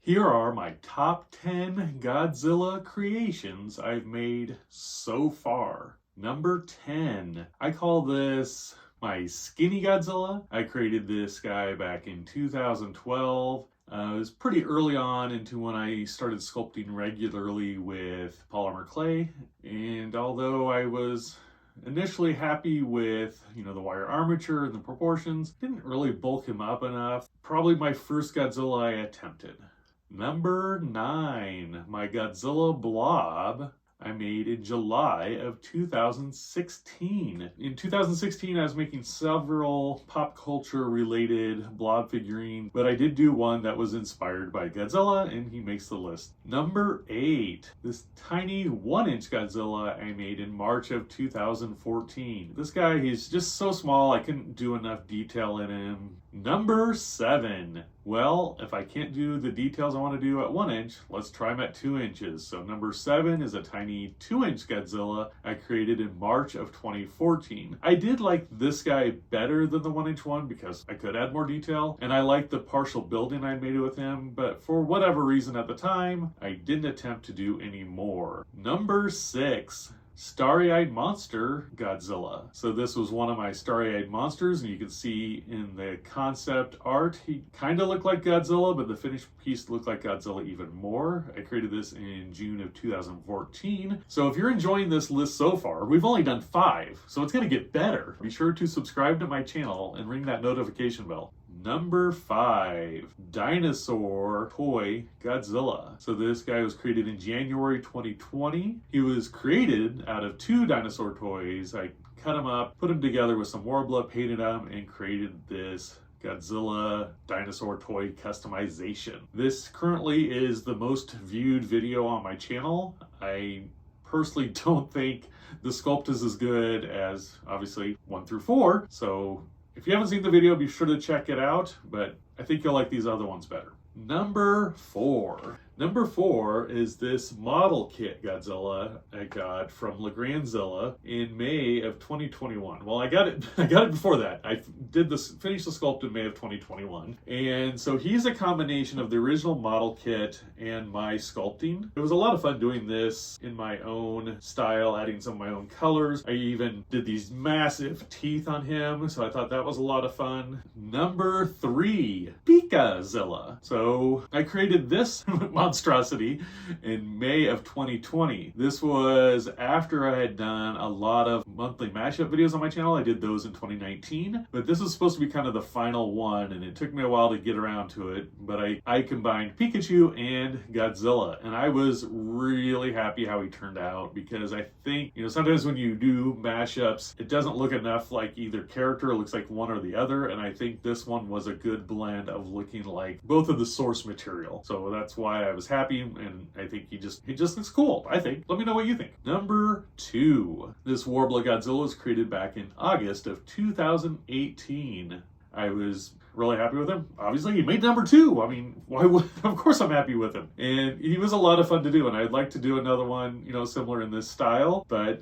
Here are my top 10 Godzilla creations I've made so far. Number 10. I call this my Skinny Godzilla. I created this guy back in 2012. It was pretty early on into when I started sculpting regularly with polymer clay. And although I was initially happy with, the wire armature and the proportions, didn't really bulk him up enough. Probably my first Godzilla I attempted. Number 9, my Godzilla blob I made in July of 2016. In 2016, I was making several pop culture related blob figurines, but I did do one that was inspired by Godzilla, and he makes the list. Number 8, this tiny 1-inch Godzilla I made in March of 2014. This guy, he's just so small, I couldn't do enough detail in him. Number 7. Well, if I can't do the details I want to do at 1 inch, let's try them at 2 inches. So number 7 is a tiny 2-inch Godzilla I created in March of 2014. I did like this guy better than the 1-inch one because I could add more detail, and I liked the partial building I made with him, but for whatever reason at the time, I didn't attempt to do any more. Number 6. Starry-eyed monster Godzilla. So this was one of my starry-eyed monsters, and you can see in the concept art, he kind of looked like Godzilla, but the finished piece looked like Godzilla even more. I created this in June of 2014. So if you're enjoying this list so far, we've only done 5, so it's going to get better. Be sure to subscribe to my channel and ring that notification bell. Number 5, Dinosaur toy Godzilla. So this guy was created in January 2020. He was created out of 2 dinosaur toys. I cut them up, put them together with some Worbla, painted them, and created this Godzilla dinosaur toy customization. This currently is the most viewed video on my channel. I personally don't think the sculpt is as good as, obviously, 1 through 4. So if you haven't seen the video, be sure to check it out, but I think you'll like these other ones better. Number 4. Number 4 is this model kit Godzilla I got from Legrandzilla in May of 2021. Well, I got it before that. I finished the sculpt in May of 2021. And so he's a combination of the original model kit and my sculpting. It was a lot of fun doing this in my own style, adding some of my own colors. I even did these massive teeth on him, so I thought that was a lot of fun. Number 3, Pikazilla. So I created this monstrosity in May of 2020. This was after I had done a lot of monthly mashup videos on my channel. I did those in 2019, but this was supposed to be kind of the final one, and it took me a while to get around to it, but I combined Pikachu and Godzilla, and I was really happy how he turned out, because I think, sometimes when you do mashups, it doesn't look enough like either character. It looks like one or the other, and I think this one was a good blend of looking like both of the source material. So that's why I was happy, and I think he just looks cool, I think. Let me know what you think. Number 2. This Warbla Godzilla was created back in August of 2018. I was really happy with him. Obviously, he made number 2. I mean, why would, of course I'm happy with him. And he was a lot of fun to do, and I'd like to do another one, similar in this style, but,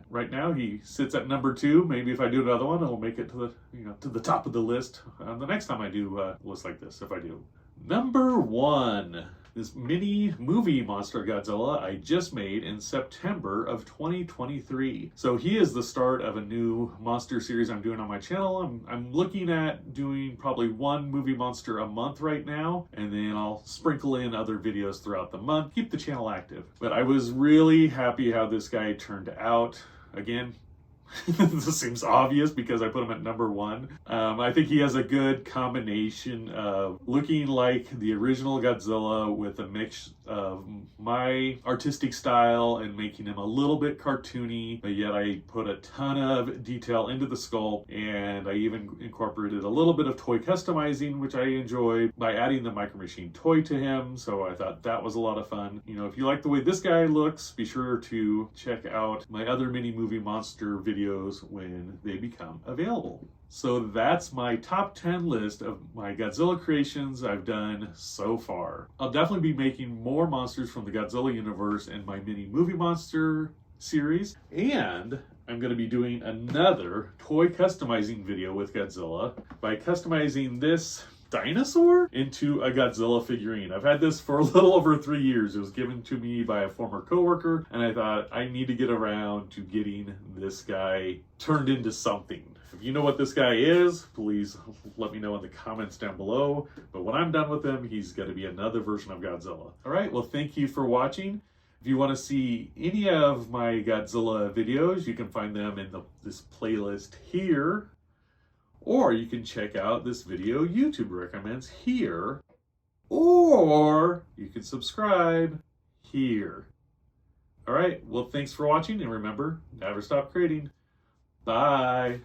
right now he sits at number 2. Maybe if I do another one, it'll make it to the top of the list the next time I do a list like this, if I do. Number 1. This mini movie monster Godzilla I just made in September of 2023. So he is the start of a new monster series I'm doing on my channel. I'm looking at doing probably 1 movie monster a month right now, and then I'll sprinkle in other videos throughout the month, keep the channel active. But I was really happy how this guy turned out. Again, this seems obvious because I put him at number 1. I think he has a good combination of looking like the original Godzilla with a mix of my artistic style and making him a little bit cartoony, but yet I put a ton of detail into the sculpt, and I even incorporated a little bit of toy customizing, which I enjoyed, by adding the Micro Machine toy to him. So I thought that was a lot of fun. If you like the way this guy looks, be sure to check out my other mini movie monster videos when they become available. So that's my top 10 list of my Godzilla creations I've done so far. I'll definitely be making more monsters from the Godzilla universe in my mini movie monster series, and I'm going to be doing another toy customizing video with Godzilla by customizing this Dinosaur into a Godzilla figurine. I've had this for a little over 3 years. It was given to me by a former coworker, and I thought I need to get around to getting this guy turned into something. If you know what this guy is, please let me know in the comments down below. But when I'm done with him, he's got to be another version of Godzilla. All right, well, thank you for watching. If you want to see any of my Godzilla videos, you can find them in this playlist here. Or you can check out this video YouTube recommends here. Or you can subscribe here. All right, well, thanks for watching, and remember, never stop creating. Bye.